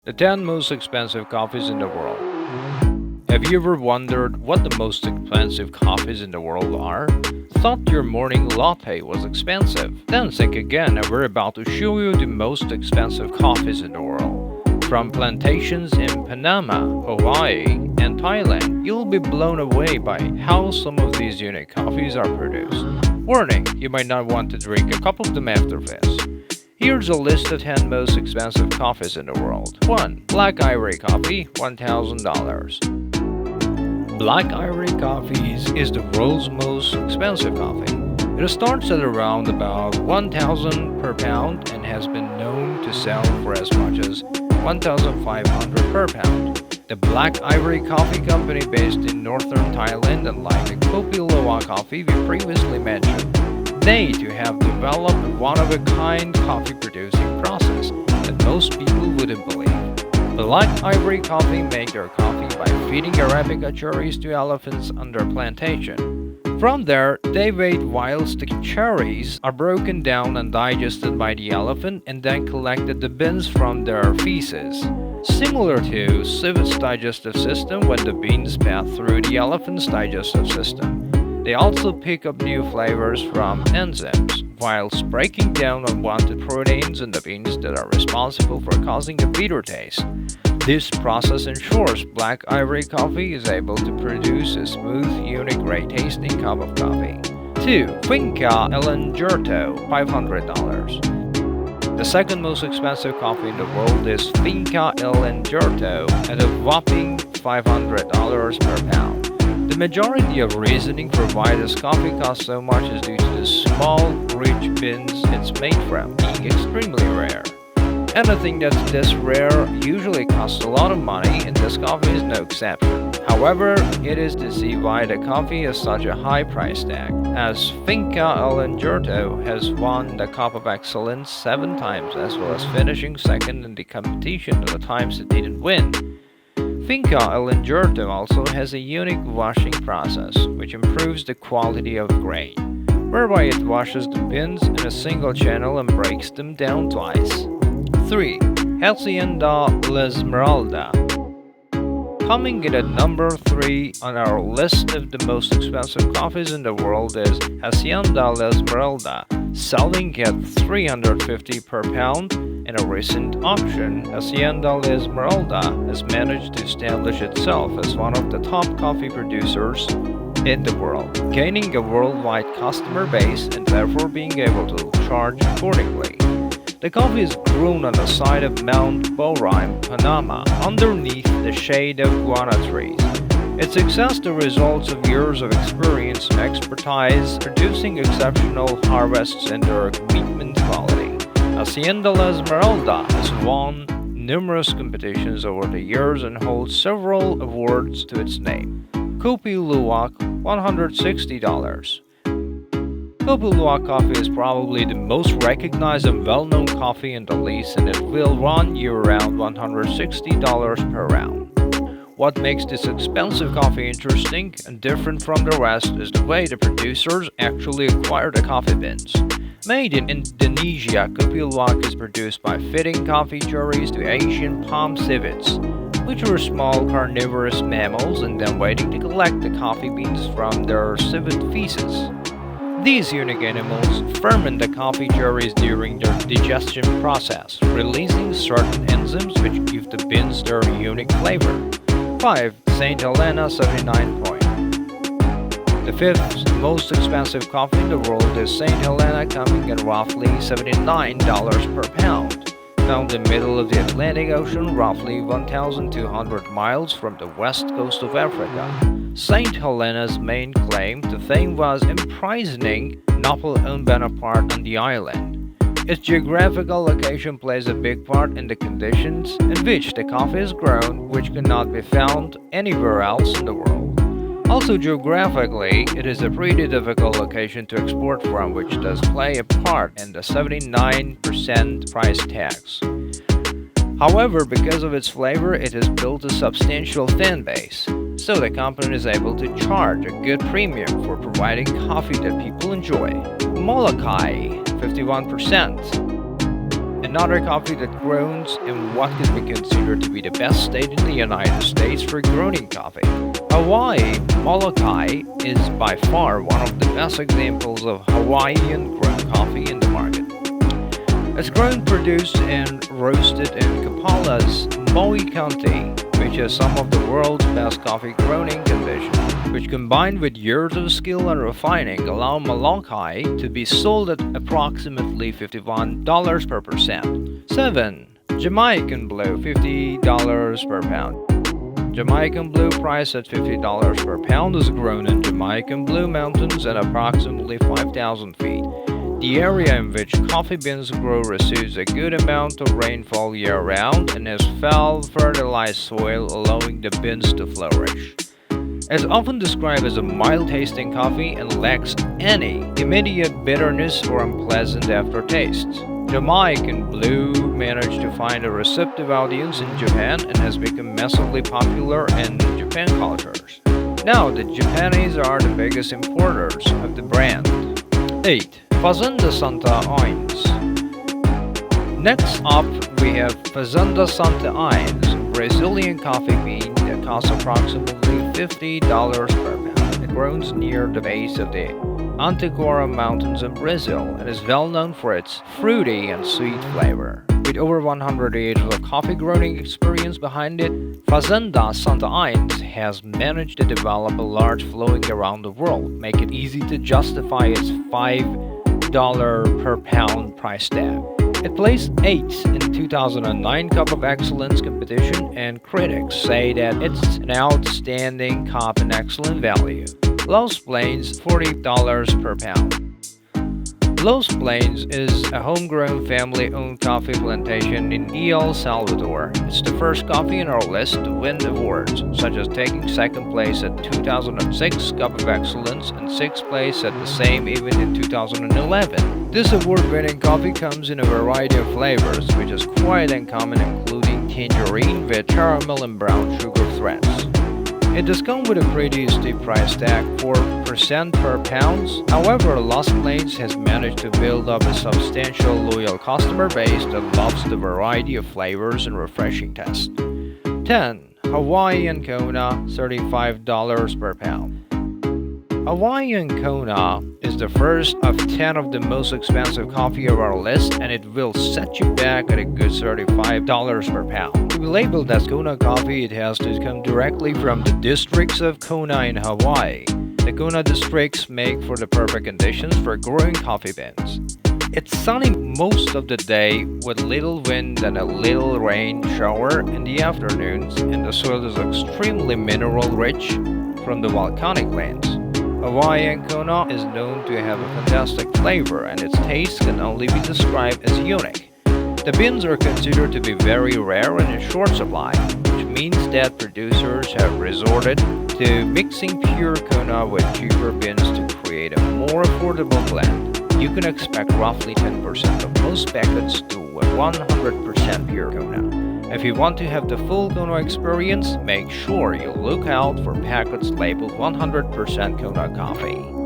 The 10 most expensive coffees in the world. Have you ever wondered what the most expensive coffees in the world are? Thought your morning latte was expensive? Then think again, and we're about to show you the most expensive coffees in the world. From plantations in Panama, Hawaii, and Thailand, you'll be blown away by how some of these unique coffees are produced. Warning, you might not want to drink a cup of them after this. Here's a list of 10 most expensive coffees in the world. 1. Black Ivory Coffee, $1,000. Black Ivory Coffee is the world's most expensive coffee. It starts at around about $1,000 per pound and has been known to sell for as much as $1,500 per pound. The Black Ivory Coffee Company, based in northern Thailand, and like the Kopi Luwak coffee we previously mentioned, they too have developed a one-of-a-kind coffee-producing process that most people wouldn't believe. Black Ivory Coffee make their coffee by feeding Arabica cherries to elephants on their plantation. From there, they wait whilst the cherries are broken down and digested by the elephant, and then collected the beans from their feces. Similar to civets digestive system when the beans pass through the elephant's digestive system. They also pick up new flavors from enzymes, whilst breaking down unwanted proteins in the beans that are responsible for causing a bitter taste. This process ensures Black Ivory Coffee is able to produce a smooth, unique, great-tasting cup of coffee. 2. Finca El Egerto, $500. The second most expensive coffee in the world is Finca El Egerto at a whopping $500 per pound. The majority of reasoning for why this coffee costs so much is due to the small, rich beans it's made from being extremely rare. Anything that's this rare usually costs a lot of money, and this coffee is no exception. However, it is to see why the coffee has such a high price tag, as Finca El Egerto has won the Cup of Excellence 7 times, as well as finishing second in the competition the times it didn't win. Finca El Egerto also has a unique washing process, which improves the quality of grain, whereby it washes the beans in a single channel and breaks them down twice. 3. Hacienda La Esmeralda. Coming in at number 3 on our list of the most expensive coffees in the world is Hacienda La Esmeralda, selling at $350 per pound. In a recent auction, Hacienda La Esmeralda has managed to establish itself as one of the top coffee producers in the world, gaining a worldwide customer base and therefore being able to charge accordingly. The coffee is grown on the side of Mount Borime, Panama, underneath the shade of guana trees. Its success is the result of years of experience and expertise, producing exceptional harvests and their commitment to quality. Hacienda La Esmeralda has won numerous competitions over the years and holds several awards to its name. Kopi Luwak, $160. Kopi Luwak coffee is probably the most recognized and well-known coffee in the East, and it will run you around $160 per round. What makes this expensive coffee interesting and different from the rest is the way the producers actually acquire the coffee beans. Made in Indonesia, Kopi Luwak is produced by feeding coffee cherries to Asian palm civets, which are small carnivorous mammals, and then waiting to collect the coffee beans from their civet feces. These unique animals ferment the coffee cherries during their digestion process, releasing certain enzymes which give the beans their unique flavor. 5. St. Helena 79 point. The 5th most expensive coffee in the world is St. Helena, coming at roughly $79 per pound. Found in the middle of the Atlantic Ocean, roughly 1,200 miles from the west coast of Africa. St. Helena's main claim to fame was imprisoning Napoleon Bonaparte on the island. Its geographical location plays a big part in the conditions in which the coffee is grown, which cannot be found anywhere else in the world. Also geographically, it is a pretty difficult location to export from, which does play a part in the 79% price tags. However, because of its flavor, it has built a substantial fan base, so the company is able to charge a good premium for providing coffee that people enjoy. Molokai, 51%. Another coffee that grows in what could be considered to be the best state in the United States for growing coffee. Hawaii, Molokai, is by far one of the best examples of Hawaiian grown coffee in the market. It's grown, produced, and roasted in Kapala's Maui County, which has some of the world's best coffee growing conditions, which combined with years of skill and refining allow Molokai to be sold at approximately $51 per percent. 7. Jamaican Blue, $50 per pound. Jamaican Blue, priced at $50 per pound, is grown in Jamaican Blue Mountains at approximately 5,000 feet. The area in which coffee beans grow receives a good amount of rainfall year-round and has well-fertilized soil, allowing the beans to flourish. It's often described as a mild-tasting coffee and lacks any immediate bitterness or unpleasant aftertaste. Jamaican Blue managed to find a receptive audience in Japan and has become massively popular in Japan cultures. Now, the Japanese are the biggest importers of the brand. 8. Fazenda Santa Ines. Next up, we have Fazenda Santa Ines, Brazilian coffee bean that costs approximately $50 per pound. It grows near the base of the Antecora Mountains in Brazil and is well known for its fruity and sweet flavor. With over 100 years of coffee growing experience behind it, Fazenda Santa Ines has managed to develop a large following around the world, making it easy to justify its $5 per pound price tag. It placed 8th in the 2009 Cup of Excellence competition, and critics say that it's an outstanding cup and excellent value. Los Plains, $40 per pound. Los Plains is a homegrown family-owned coffee plantation in El Salvador. It's the first coffee in our list to win awards, such as taking second place at 2006 Cup of Excellence and 6th place at the same event in 2011. This award-winning coffee comes in a variety of flavors, which is quite uncommon, including tangerine with caramel and brown sugar threads. It does come with a pretty steep price tag, 4% per pound. However, Los Plains has managed to build up a substantial loyal customer base that loves the variety of flavors and refreshing taste. 10. Hawaiian Kona, $35 per pound. Hawaiian Kona is the first of 10 of the most expensive coffee of our list, and it will set you back at a good $35 per pound. To be labeled as Kona coffee, it has to come directly from the districts of Kona in Hawaii. The Kona districts make for the perfect conditions for growing coffee beans. It's sunny most of the day with little wind and a little rain shower in the afternoons, and the soil is extremely mineral rich from the volcanic lands. Hawaiian Kona is known to have a fantastic flavor, and its taste can only be described as unique. The beans are considered to be very rare and in short supply, which means that producers have resorted to mixing pure Kona with cheaper beans to create a more affordable blend. You can expect roughly 10% of most packets to 100% pure Kona. If you want to have the full Kona experience, make sure you look out for packets labeled 100% Kona coffee.